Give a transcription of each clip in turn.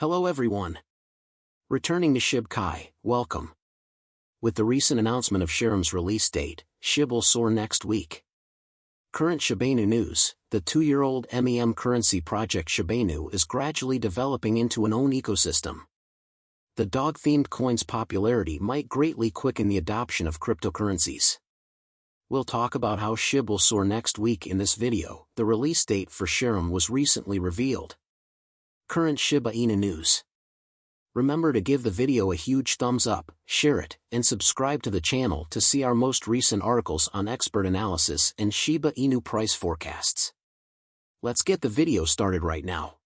Hello everyone. Returning to Shib Kai, welcome. With the recent announcement of Shib's release date, Shib will soar next week. Current Shibainu news: the 2-year-old MEM currency project Shibainu is gradually developing into an own ecosystem. The dog-themed coin's popularity might greatly quicken the adoption of cryptocurrencies. We'll talk about how Shib will soar next week in this video. The release date for Shib was recently revealed. Current Shiba Inu news. Remember to give the video a huge thumbs up, share it, and subscribe to the channel to see our most recent articles on expert analysis and Shiba Inu price forecasts. Let's get the video started right now.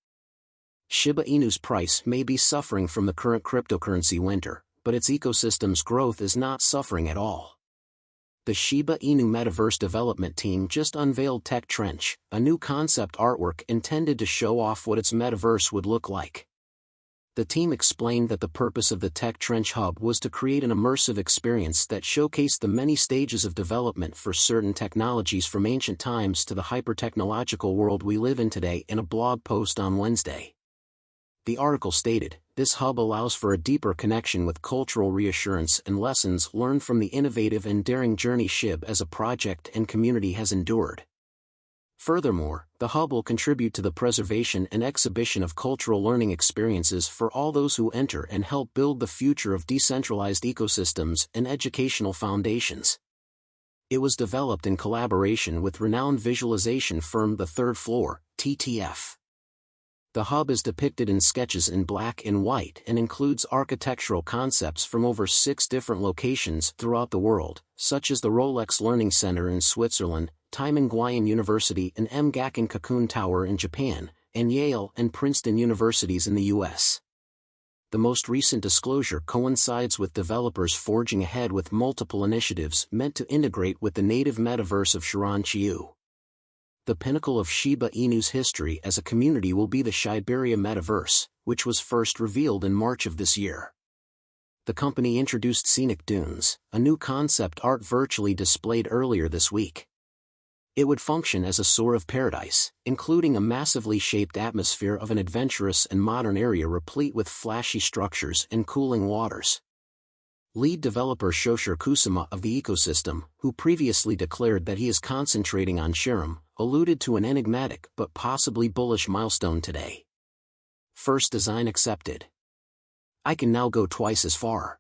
Shiba Inu's price may be suffering from the current cryptocurrency winter, but its ecosystem's growth is not suffering at all. The Shiba Inu Metaverse development team just unveiled Tech Trench, a new concept artwork intended to show off what its metaverse would look like. The team explained that the purpose of the Tech Trench Hub was to create an immersive experience that showcased the many stages of development for certain technologies from ancient times to the hyper-technological world we live in today. In a blog post on Wednesday, the article stated, "This hub allows for a deeper connection with cultural reassurance and lessons learned from the innovative and daring journey Shib as a project and community has endured." Furthermore, the hub will contribute to the preservation and exhibition of cultural learning experiences for all those who enter and help build the future of decentralized ecosystems and educational foundations. It was developed in collaboration with renowned visualization firm The Third Floor, TTF. The hub is depicted in sketches in black and white and includes architectural concepts from over 6 different locations throughout the world, such as the Rolex Learning Center in Switzerland, Taimon Guian University and M-Gakken Cocoon Tower in Japan, and Yale and Princeton universities in the US. The most recent disclosure coincides with developers forging ahead with multiple initiatives meant to integrate with the native metaverse of Shiranchiu. The pinnacle of Shiba Inu's history as a community will be the Shiberia metaverse, which was first revealed in March of this year. The company introduced Scenic Dunes, a new concept art virtually displayed earlier this week. It would function as a soar of paradise, including a massively shaped atmosphere of an adventurous and modern area replete with flashy structures and cooling waters. Lead developer Shoshir Kusuma of the ecosystem, who previously declared that he is concentrating on Shirim, alluded to an enigmatic but possibly bullish milestone today. First design accepted. I can now go twice as far.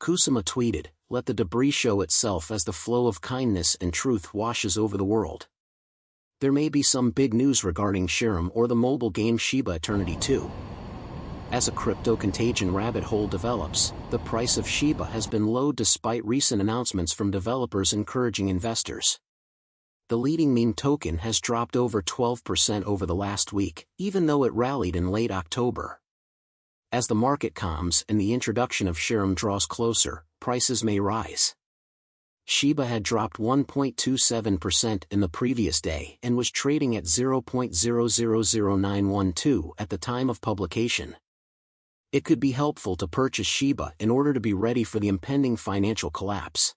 Kusuma tweeted, "Let the debris show itself as the flow of kindness and truth washes over the world." There may be some big news regarding Shirim or the mobile game Shiba Eternity 2. As a crypto contagion rabbit hole develops, the price of Shiba has been low despite recent announcements from developers encouraging investors. The leading meme token has dropped over 12% over the last week, even though it rallied in late October. As the market calms and the introduction of Shirim draws closer, prices may rise. Shiba had dropped 1.27% in the previous day and was trading at 0.000912 at the time of publication. It could be helpful to purchase Shiba in order to be ready for the impending financial collapse.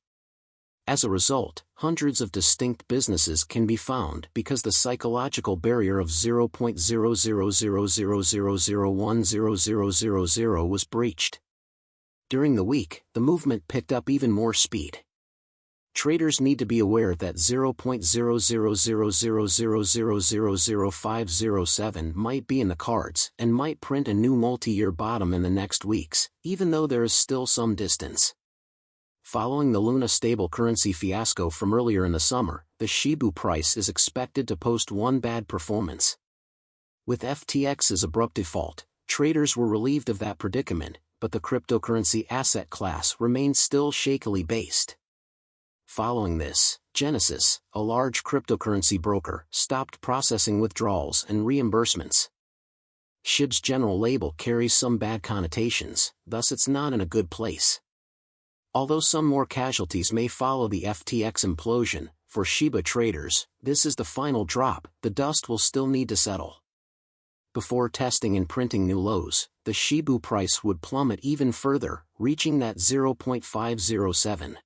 As a result, hundreds of distinct businesses can be found because the psychological barrier of 0.000000100000 was breached. During the week, the movement picked up even more speed. Traders need to be aware that 0.0000000507 might be in the cards and might print a new multi-year bottom in the next weeks, even though there is still some distance. Following the Luna stable currency fiasco from earlier in the summer, the Shibu price is expected to post one bad performance. With FTX's abrupt default, traders were relieved of that predicament, but the cryptocurrency asset class remains still shakily based. Following this, Genesis, a large cryptocurrency broker, stopped processing withdrawals and reimbursements. Shib's general label carries some bad connotations, thus it's not in a good place. Although some more casualties may follow the FTX implosion, for Shiba traders, this is the final drop. The dust will still need to settle. Before testing and printing new lows, the Shibu price would plummet even further, reaching that 0.507.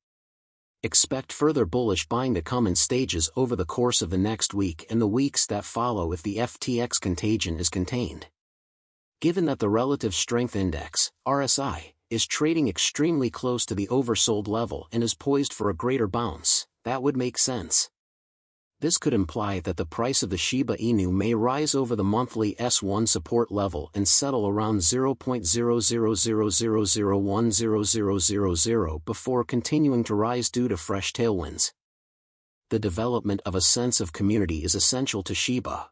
Expect further bullish buying to come in stages over the course of the next week and the weeks that follow if the FTX contagion is contained. Given that the Relative Strength Index, RSI, is trading extremely close to the oversold level and is poised for a greater bounce, that would make sense. This could imply that the price of the Shiba Inu may rise over the monthly S1 support level and settle around 0.0000010000 before continuing to rise due to fresh tailwinds. The development of a sense of community is essential to Shiba.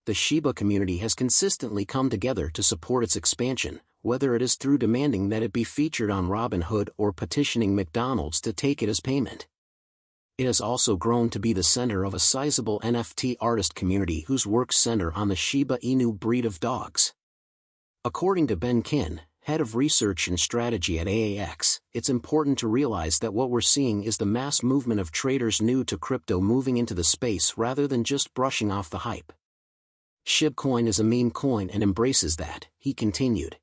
The Shiba community has consistently come together to support its expansion, whether it is through demanding that it be featured on Robinhood or petitioning McDonald's to take it as payment. It has also grown to be the center of a sizable NFT artist community whose works center on the Shiba Inu breed of dogs. According to Ben Kin, head of research and strategy at AAX, it's important to realize that what we're seeing is the mass movement of traders new to crypto moving into the space rather than just brushing off the hype. Shibcoin is a meme coin and embraces that, he continued.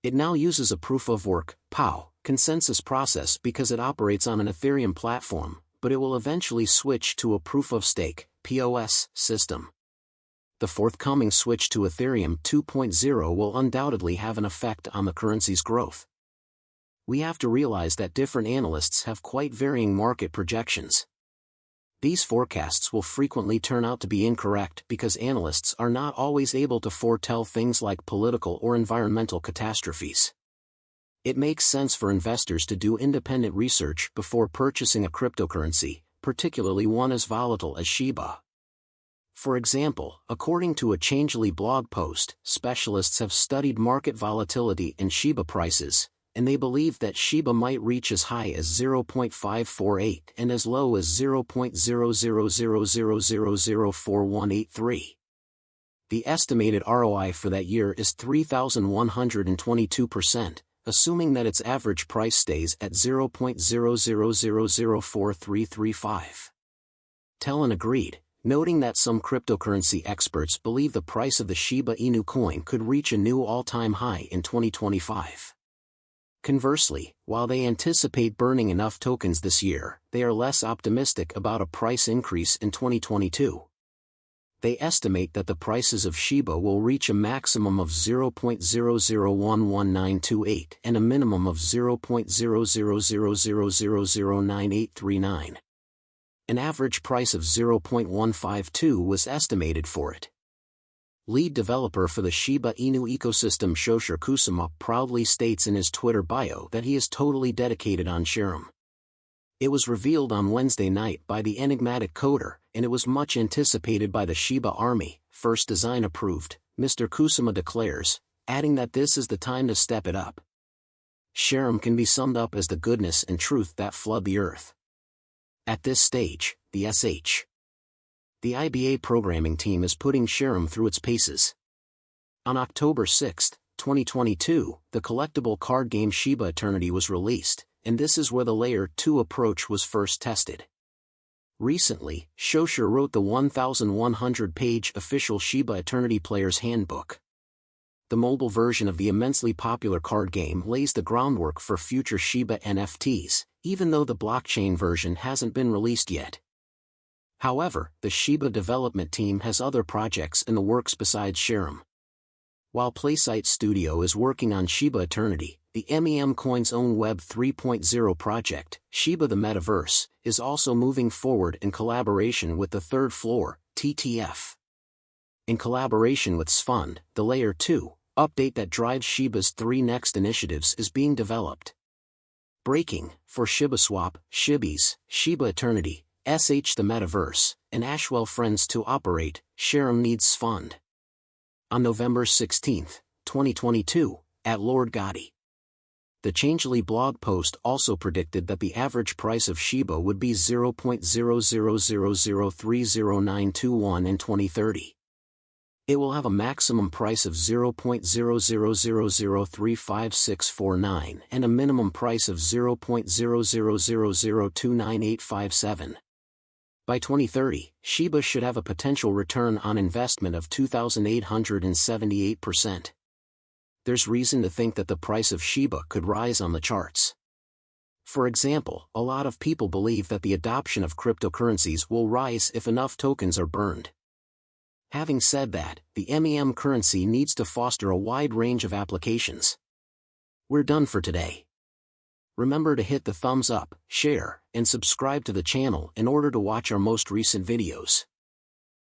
It now uses a proof-of-work (POW) consensus process because it operates on an Ethereum platform, but it will eventually switch to a proof-of-stake (POS) system. The forthcoming switch to Ethereum 2.0 will undoubtedly have an effect on the currency's growth. We have to realize that different analysts have quite varying market projections. These forecasts will frequently turn out to be incorrect because analysts are not always able to foretell things like political or environmental catastrophes. It makes sense for investors to do independent research before purchasing a cryptocurrency, particularly one as volatile as Shiba. For example, according to a Changelly blog post, specialists have studied market volatility in Shiba prices, and they believe that Shiba might reach as high as 0.548 and as low as 0.0000004183. The estimated ROI for that year is 3,122%, assuming that its average price stays at 0.00004335. Tellon agreed, noting that some cryptocurrency experts believe the price of the Shiba Inu coin could reach a new all-time high in 2025. Conversely, while they anticipate burning enough tokens this year, they are less optimistic about a price increase in 2022. They estimate that the prices of Shiba will reach a maximum of 0.001198 and a minimum of 0.0000009839. An average price of 0.152 was estimated for it. Lead developer for the Shiba Inu ecosystem Shosher Kusama proudly states in his Twitter bio that he is totally dedicated on Shirum. It was revealed on Wednesday night by the enigmatic coder, and it was much anticipated by the Shiba army, first design approved, Mr. Kusama declares, adding that this is the time to step it up. Shirum can be summed up as the goodness and truth that flood the earth. At this stage, the IBA programming team is putting Shirum through its paces. On October 6, 2022, the collectible card game Shiba Eternity was released, and this is where the Layer 2 approach was first tested. Recently, Shosher wrote the 1,100-page official Shiba Eternity Player's Handbook. The mobile version of the immensely popular card game lays the groundwork for future Shiba NFTs, even though the blockchain version hasn't been released yet. However, the Shiba development team has other projects in the works besides Shirum. While Playsight Studio is working on Shiba Eternity, the MEM Coin's own Web 3.0 project, Shiba the Metaverse, is also moving forward in collaboration with the Third Floor, TTF. In collaboration with SFund, the Layer 2 update that drives Shiba's three next initiatives is being developed. Breaking, for shibaswap, Shibis, Shiba Eternity, SH the Metaverse, and Ashwell Friends to operate, Shirum needs SFund. On November 16, 2022, at Lord Gotti. The Changelly blog post also predicted that the average price of Shiba would be 0.0000309121 in 2030. It will have a maximum price of 0.0000035649 and a minimum price of 0.0000298857. By 2030, Shiba should have a potential return on investment of 2,878%. There's reason to think that the price of Shiba could rise on the charts. For example, a lot of people believe that the adoption of cryptocurrencies will rise if enough tokens are burned. Having said that, the MEM currency needs to foster a wide range of applications. We're done for today. Remember to hit the thumbs up, share, and subscribe to the channel in order to watch our most recent videos.